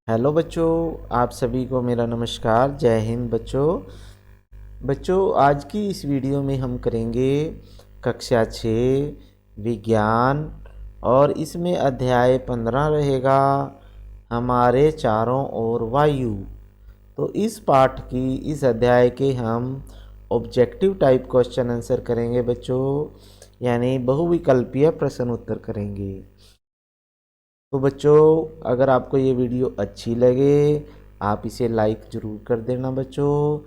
Hello बच्चों, आप सभी को मेरा नमस्कार। जय हिंद बच्चों, आज की इस वीडियो में हम करेंगे कक्षा 6 विज्ञान और इसमें अध्याय 15 रहेगा हमारे चारों ओर वायु। तो इस पाठ की इस अध्याय के हम ऑब्जेक्टिव टाइप क्वेश्चन आंसर करेंगे बच्चों, यानी बहुविकल्पीय प्रश्न उत्तर करेंगे। तो बच्चों, अगर आपको ये वीडियो अच्छी लगे आप इसे लाइक ज़रूर कर देना बच्चों।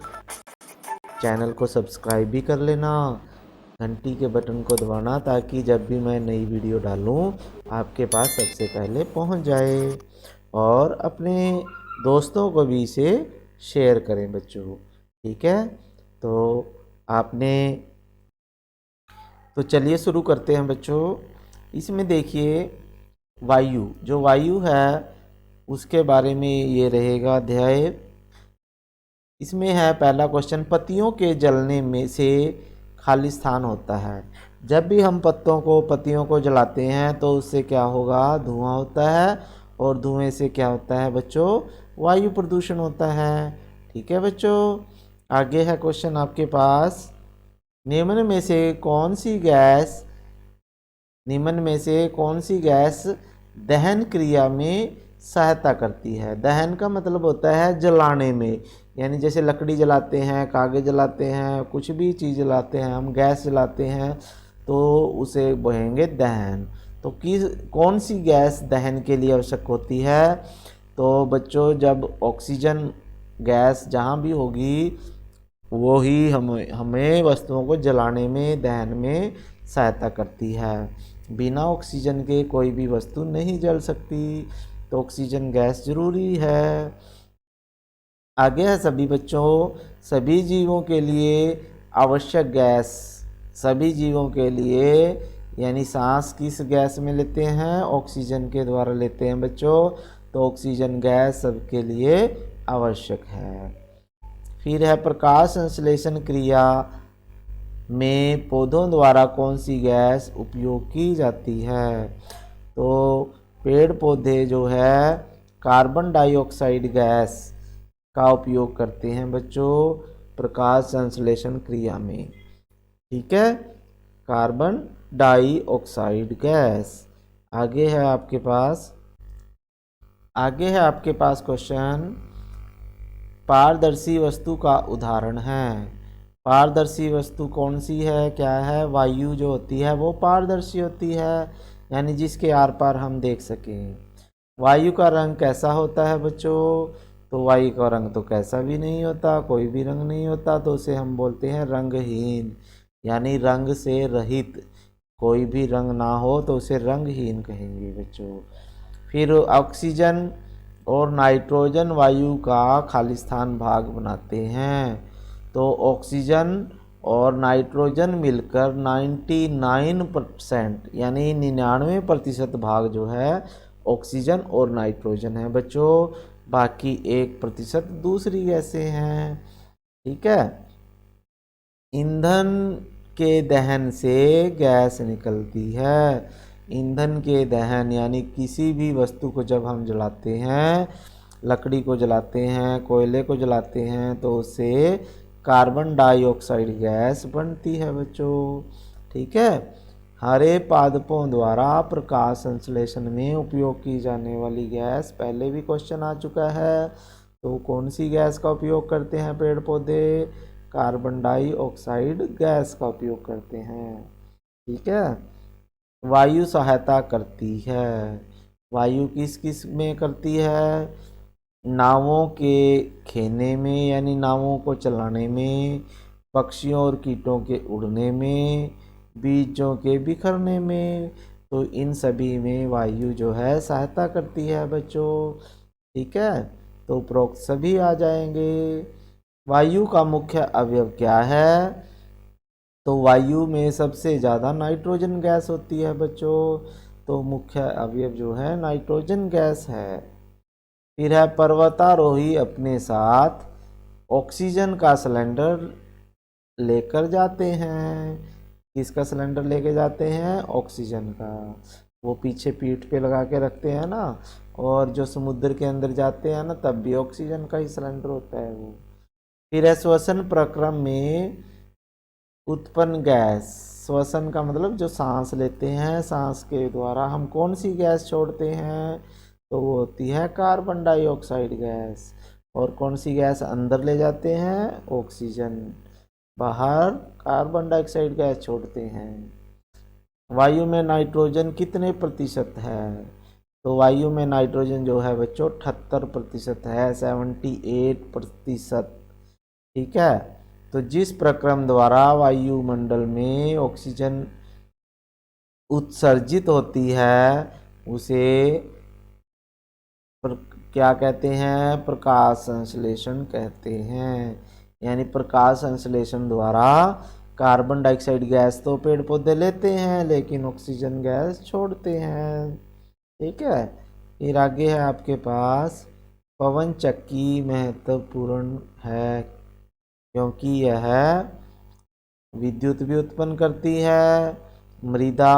चैनल को सब्सक्राइब भी कर लेना, घंटी के बटन को दबाना ताकि जब भी मैं नई वीडियो डालूं आपके पास सबसे पहले पहुंच जाए। और अपने दोस्तों को भी इसे शेयर करें बच्चों, ठीक है। तो आपने तो चलिए शुरू करते हैं बच्चों। इसमें देखिए जो वायु है उसके बारे में ये रहेगा अध्याय। इसमें है पहला क्वेश्चन, पत्तियों के जलने में से खाली स्थान होता है। जब भी हम पत्तियों को जलाते हैं तो उससे क्या होगा, धुआं होता है, और धुएं से क्या होता है बच्चों, वायु प्रदूषण होता है। ठीक है बच्चों, आगे है क्वेश्चन आपके पास, निम्न में से कौन सी गैस निम्न में से कौन सी गैस दहन क्रिया में सहायता करती है। दहन का मतलब होता है जलाने में, यानी जैसे लकड़ी जलाते हैं, कागज़ जलाते हैं, कुछ भी चीज़ जलाते हैं, हम गैस जलाते हैं तो उसे कहेंगे दहन। तो कौन सी गैस दहन के लिए आवश्यक होती है। तो बच्चों, जब ऑक्सीजन गैस जहाँ भी होगी वो ही हमें वस्तुओं को जलाने में, दहन में सहायता करती है। बिना ऑक्सीजन के कोई भी वस्तु नहीं जल सकती, तो ऑक्सीजन गैस जरूरी है। आगे है सभी बच्चों, सभी जीवों के लिए आवश्यक गैस, सभी जीवों के लिए यानी सांस किस गैस में लेते हैं, ऑक्सीजन के द्वारा लेते हैं बच्चों। तो ऑक्सीजन गैस सबके लिए आवश्यक है। फिर है प्रकाश संश्लेषण क्रिया में पौधों द्वारा कौन सी गैस उपयोग की जाती है। तो पेड़ पौधे जो है कार्बन डाइऑक्साइड गैस का उपयोग करते हैं बच्चों प्रकाश संश्लेषण क्रिया में। ठीक है, कार्बन डाइऑक्साइड गैस। आगे है आपके पास क्वेश्चन, पारदर्शी वस्तु का उदाहरण है। पारदर्शी वस्तु कौन सी है, क्या है, वायु जो होती है वो पारदर्शी होती है, यानी जिसके आर पार हम देख सकें। वायु का रंग कैसा होता है बच्चों। तो वायु का रंग तो कैसा भी नहीं होता, कोई भी रंग नहीं होता, तो उसे हम बोलते हैं रंगहीन, यानी रंग से रहित। कोई भी रंग ना हो तो उसे रंगहीन कहेंगे बच्चों। फिर ऑक्सीजन और नाइट्रोजन वायु का खालिस्तान भाग बनाते हैं। तो ऑक्सीजन और नाइट्रोजन मिलकर 99% यानी 99% भाग जो है ऑक्सीजन और नाइट्रोजन है बच्चों। बाकी 1% दूसरी गैसें हैं। ठीक है, ईंधन के दहन से गैस निकलती है। ईंधन के दहन यानी किसी भी वस्तु को जब हम जलाते हैं, लकड़ी को जलाते हैं, कोयले को जलाते हैं, तो उससे कार्बन डाइऑक्साइड गैस बनती है बच्चों। ठीक है, हरे पादपों द्वारा प्रकाश संश्लेषण में उपयोग की जाने वाली गैस, पहले भी क्वेश्चन आ चुका है। तो कौन सी गैस का उपयोग करते हैं पेड़ पौधे, कार्बन डाइऑक्साइड गैस का उपयोग करते हैं। ठीक है, वायु सहायता करती है। वायु किस किस में करती है, नावों के खेने में यानी नावों को चलाने में, पक्षियों और कीटों के उड़ने में, बीजों के बिखरने में। तो इन सभी में वायु जो है सहायता करती है बच्चों। ठीक है, तो उपरोक्त सभी आ जाएंगे। वायु का मुख्य अवयव क्या है। तो वायु में सबसे ज़्यादा नाइट्रोजन गैस होती है बच्चों। तो मुख्य अवयव जो है नाइट्रोजन गैस है। फिर है पर्वतारोही अपने साथ ऑक्सीजन का सिलेंडर लेकर जाते हैं। किसका सिलेंडर लेके जाते हैं, ऑक्सीजन का। वो पीछे पीठ पे लगा के रखते हैं ना, और जो समुद्र के अंदर जाते हैं ना तब भी ऑक्सीजन का ही सिलेंडर होता है वो। फिर है श्वसन प्रक्रम में उत्पन्न गैस। श्वसन का मतलब जो सांस लेते हैं, सांस के द्वारा हम कौन सी गैस छोड़ते हैं, तो वो होती है कार्बन डाइऑक्साइड गैस। और कौन सी गैस अंदर ले जाते हैं, ऑक्सीजन, बाहर कार्बन डाइऑक्साइड गैस छोड़ते हैं। वायु में नाइट्रोजन कितने प्रतिशत है, तो वायु में नाइट्रोजन जो है बच्चों 78% है, 78%। ठीक है, तो जिस प्रक्रम द्वारा वायुमंडल में ऑक्सीजन उत्सर्जित होती है उसे क्या कहते हैं, प्रकाश संश्लेषण कहते हैं। यानी प्रकाश संश्लेषण द्वारा कार्बन डाइऑक्साइड गैस तो पेड़ पौधे लेते हैं लेकिन ऑक्सीजन गैस छोड़ते हैं। ठीक है, फिर आगे है आपके पास पवन चक्की महत्वपूर्ण है क्योंकि यह विद्युत भी उत्पन्न करती है, मृदा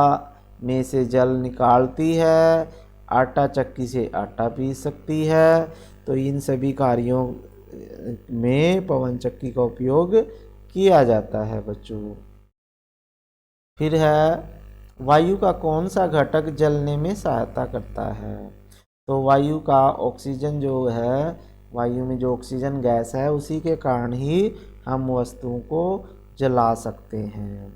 में से जल निकालती है, आटा चक्की से आटा पीस सकती है। तो इन सभी कार्यों में पवन चक्की का उपयोग किया जाता है बच्चों। फिर है वायु का कौन सा घटक जलने में सहायता करता है, तो वायु का ऑक्सीजन जो है, वायु में जो ऑक्सीजन गैस है उसी के कारण ही हम वस्तुओं को जला सकते हैं।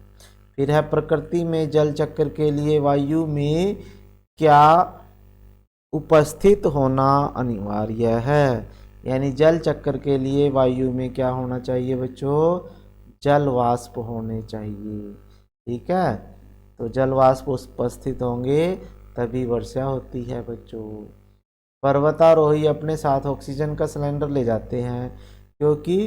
फिर है प्रकृति में जल चक्र के लिए वायु में क्या उपस्थित होना अनिवार्य है, यानी जल चक्र के लिए वायु में क्या होना चाहिए बच्चों, जल वाष्प होने चाहिए। ठीक है, तो जल वाष्प उपस्थित होंगे तभी वर्षा होती है बच्चों। पर्वतारोही अपने साथ ऑक्सीजन का सिलेंडर ले जाते हैं क्योंकि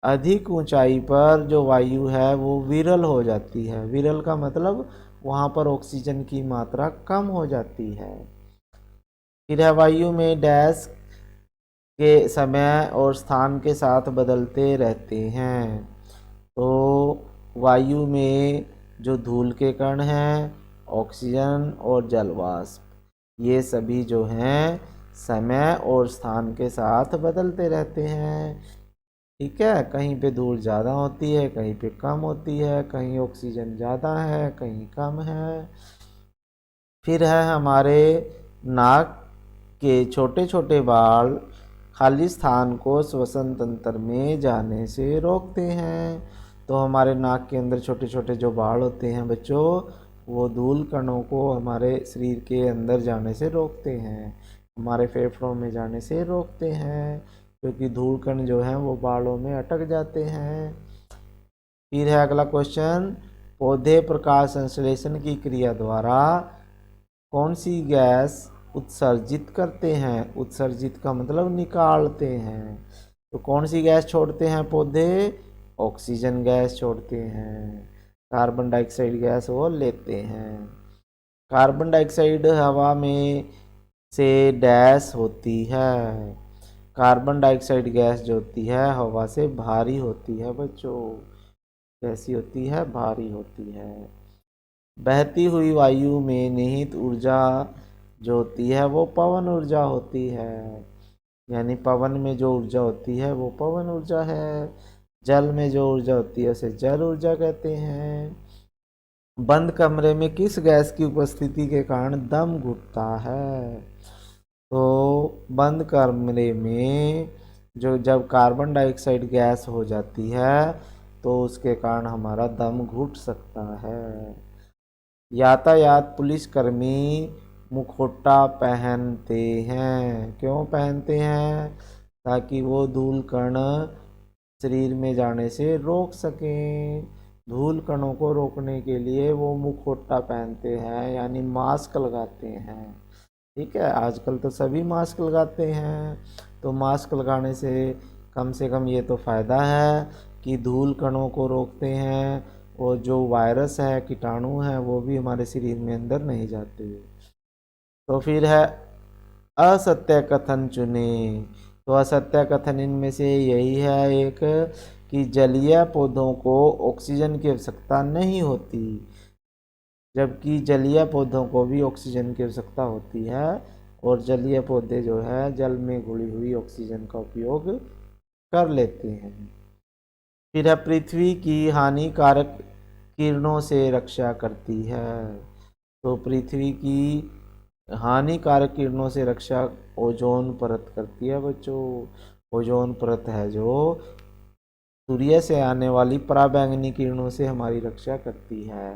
अधिक ऊंचाई पर जो वायु है वो विरल हो जाती है। विरल का मतलब वहाँ पर ऑक्सीजन की मात्रा कम हो जाती है। फिर है वायु में डैश के समय और स्थान के साथ बदलते रहते हैं, तो वायु में जो धूल के कण हैं, ऑक्सीजन और जल वाष्प, ये सभी जो हैं समय और स्थान के साथ बदलते रहते हैं। ठीक है, कहीं पे धूल ज़्यादा होती है, कहीं पे कम होती है, कहीं ऑक्सीजन ज़्यादा है, कहीं कम है। फिर है हमारे नाक के छोटे छोटे बाल खाली स्थान को श्वसन तंत्र में जाने से रोकते हैं। तो हमारे नाक के अंदर छोटे छोटे जो बाल होते हैं बच्चों, वो धूल कणों को हमारे शरीर के अंदर जाने से रोकते हैं, हमारे फेफड़ों में जाने से रोकते हैं, क्योंकि धूल कण जो हैं वो बालों में अटक जाते हैं। फिर है अगला क्वेश्चन, पौधे प्रकाश संश्लेषण की क्रिया द्वारा कौन सी गैस उत्सर्जित करते हैं, उत्सर्जित का मतलब निकालते हैं, तो कौन सी गैस छोड़ते हैं पौधे, ऑक्सीजन गैस छोड़ते हैं, कार्बन डाइऑक्साइड गैस वो लेते हैं। कार्बन डाइऑक्साइड हवा में से डैश होती है, कार्बन डाइऑक्साइड गैस जो होती है हवा से भारी होती है बच्चों, कैसी होती है, भारी होती है। बहती हुई वायु में निहित ऊर्जा जो होती है वो पवन ऊर्जा होती है, यानी पवन में जो ऊर्जा होती है वो पवन ऊर्जा है। जल में जो ऊर्जा होती है उसे जल ऊर्जा कहते हैं। बंद कमरे में किस गैस की उपस्थिति के कारण दम घुटता है, तो बंद कमरे में जो जब कार्बन डाइऑक्साइड गैस हो जाती है तो उसके कारण हमारा दम घुट सकता है। यातायात पुलिसकर्मी मुखौटा पहनते हैं, क्यों पहनते हैं, ताकि वो धूल कण शरीर में जाने से रोक सकें। धूल कणों को रोकने के लिए वो मुखौटा पहनते हैं, यानी मास्क लगाते हैं। ठीक है, आजकल तो सभी मास्क लगाते हैं, तो मास्क लगाने से कम ये तो फ़ायदा है कि धूल कणों को रोकते हैं और जो वायरस है, कीटाणु हैं, वो भी हमारे शरीर में अंदर नहीं जाते। तो फिर है असत्य कथन चुने, तो असत्य कथन इनमें से यही है एक कि जलीय पौधों को ऑक्सीजन की आवश्यकता नहीं होती। जबकि जलीय पौधों को भी ऑक्सीजन की आवश्यकता होती है और जलीय पौधे जो है जल में घुली हुई ऑक्सीजन का उपयोग कर लेते हैं। फिर है पृथ्वी की हानिकारक किरणों से रक्षा करती है। तो पृथ्वी की हानिकारक किरणों से रक्षा ओजोन परत करती है बच्चों। ओजोन परत है जो सूर्य से आने वाली पराबैंगनी किरणों से हमारी रक्षा करती है।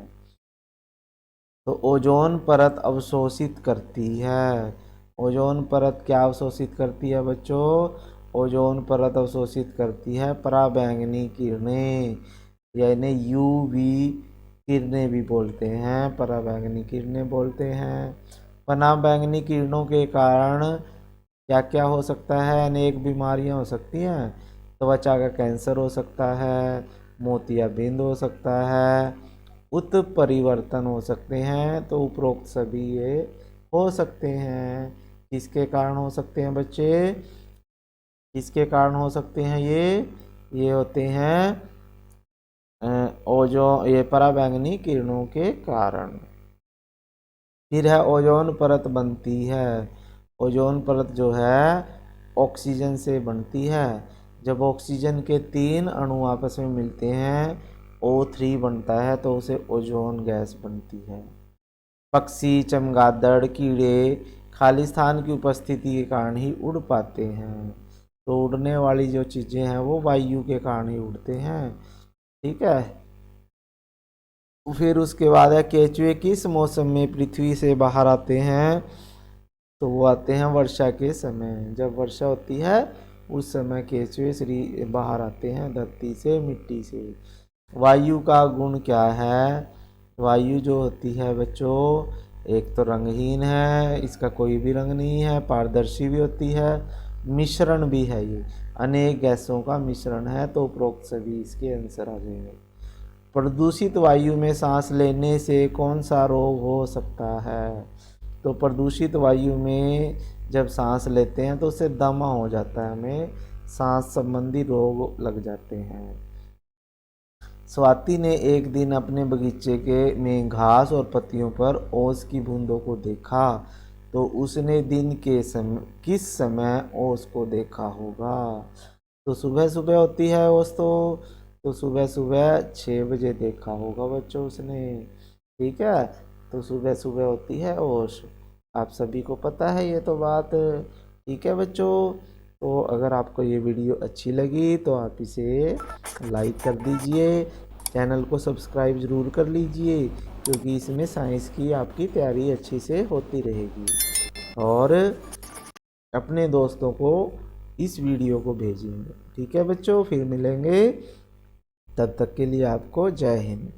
तो ओजोन परत अवशोषित करती है। ओजोन परत क्या अवशोषित करती है बच्चों? ओजोन परत अवशोषित करती है पराबैंगनी किरणें, यानी यूवी किरणें भी बोलते हैं, पराबैंगनी किरणें बोलते हैं। पराबैंगनी किरणों के कारण क्या क्या हो सकता है? अनेक बीमारियां हो सकती हैं। त्वचा का कैंसर हो सकता है, मोतियाबिंद हो सकता है, उत्परिवर्तन हो सकते हैं। तो उपरोक्त सभी ये हो सकते हैं। किसके कारण हो सकते हैं बच्चे? किसके कारण हो सकते हैं ये होते हैं ओजोन, ये पराबैंगनी किरणों के कारण। फिर है ओजोन परत बनती है। ओजोन परत जो है ऑक्सीजन से बनती है। जब ऑक्सीजन के 3 अणु आपस में मिलते हैं O3 बनता है तो उसे ओजोन गैस बनती है। पक्षी, चमगादड़, कीड़े खाली स्थान की उपस्थिति के कारण ही उड़ पाते हैं। तो उड़ने वाली जो चीज़ें हैं वो वायु के कारण ही उड़ते हैं। ठीक है। फिर उसके बाद है केंचुए किस मौसम में पृथ्वी से बाहर आते हैं? तो वो आते हैं वर्षा के समय। जब वर्षा होती है उस समय केंचुए बाहर आते हैं धरती से, मिट्टी से। वायु का गुण क्या है? वायु जो होती है बच्चों, एक तो रंगहीन है, इसका कोई भी रंग नहीं है, पारदर्शी भी होती है, मिश्रण भी है, ये अनेक गैसों का मिश्रण है। तो उपरोक्त सभी इसके आंसर आ जाएंगे। प्रदूषित वायु में सांस लेने से कौन सा रोग हो सकता है? तो प्रदूषित वायु में जब सांस लेते हैं तो उससे दमा हो जाता है, हमें सांस संबंधी रोग लग जाते हैं। स्वाति ने एक दिन अपने बगीचे में घास और पत्तियों पर ओस की बूंदों को देखा। तो उसने दिन के समय किस समय ओस को देखा होगा? तो सुबह सुबह होती है ओस, तो सुबह सुबह 6 बजे देखा होगा बच्चों उसने। ठीक है। तो सुबह सुबह होती है ओस, आप सभी को पता है ये तो बात। ठीक है बच्चों। तो अगर आपको ये वीडियो अच्छी लगी तो आप इसे लाइक कर दीजिए, चैनल को सब्सक्राइब ज़रूर कर लीजिए, क्योंकि इसमें साइंस की आपकी तैयारी अच्छी से होती रहेगी। और अपने दोस्तों को इस वीडियो को भेजेंगे। ठीक है बच्चों, फिर मिलेंगे, तब तक के लिए आपको जय हिंद।